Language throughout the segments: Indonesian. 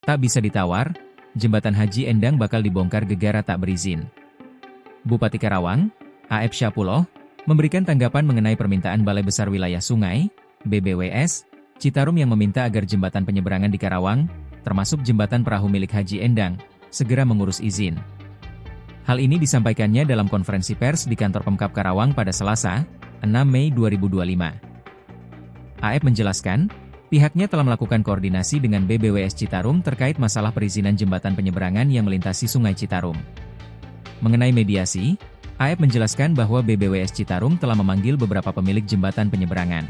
Tak bisa ditawar, Jembatan Haji Endang bakal dibongkar gegara tak berizin. Bupati Karawang, A.F. Syapuloh, memberikan tanggapan mengenai permintaan Balai Besar Wilayah Sungai, BBWS, Citarum yang meminta agar jembatan penyeberangan di Karawang, termasuk jembatan perahu milik Haji Endang, segera mengurus izin. Hal ini disampaikannya dalam konferensi pers di kantor Pemkab Karawang pada Selasa, 6 Mei 2025. A.F. menjelaskan, pihaknya telah melakukan koordinasi dengan BBWS Citarum terkait masalah perizinan jembatan penyeberangan yang melintasi Sungai Citarum. Mengenai mediasi, A.F. menjelaskan bahwa BBWS Citarum telah memanggil beberapa pemilik jembatan penyeberangan.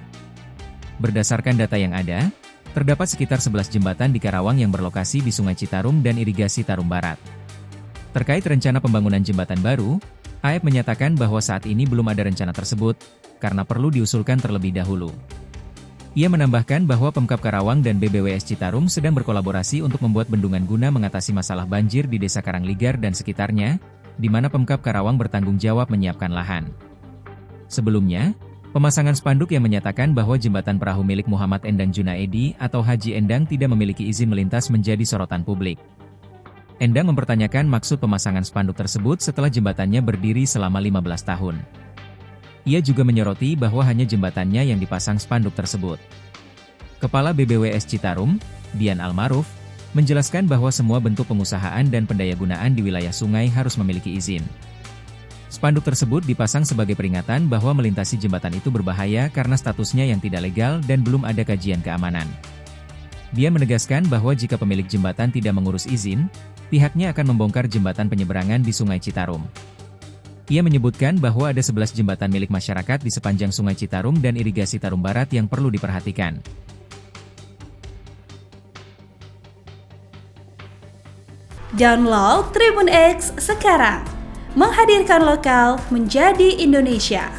Berdasarkan data yang ada, terdapat sekitar 11 jembatan di Karawang yang berlokasi di Sungai Citarum dan irigasi Tarum Barat. Terkait rencana pembangunan jembatan baru, A.F. menyatakan bahwa saat ini belum ada rencana tersebut, karena perlu diusulkan terlebih dahulu. Ia menambahkan bahwa Pemkab Karawang dan BBWS Citarum sedang berkolaborasi untuk membuat bendungan guna mengatasi masalah banjir di Desa Karangligar dan sekitarnya, di mana Pemkab Karawang bertanggung jawab menyiapkan lahan. Sebelumnya, pemasangan spanduk yang menyatakan bahwa jembatan perahu milik Muhammad Endang Junaedi atau Haji Endang tidak memiliki izin melintas menjadi sorotan publik. Endang mempertanyakan maksud pemasangan spanduk tersebut setelah jembatannya berdiri selama 15 tahun. Ia juga menyoroti bahwa hanya jembatannya yang dipasang spanduk tersebut. Kepala BBWS Citarum, Dian Almaruf, menjelaskan bahwa semua bentuk pengusahaan dan pendayagunaan di wilayah sungai harus memiliki izin. Spanduk tersebut dipasang sebagai peringatan bahwa melintasi jembatan itu berbahaya karena statusnya yang tidak legal dan belum ada kajian keamanan. Dia menegaskan bahwa jika pemilik jembatan tidak mengurus izin, pihaknya akan membongkar jembatan penyeberangan di Sungai Citarum. Ia menyebutkan bahwa ada 11 jembatan milik masyarakat di sepanjang Sungai Citarum dan irigasi Tarum Barat yang perlu diperhatikan. Download Tribun X sekarang, menghadirkan lokal menjadi Indonesia.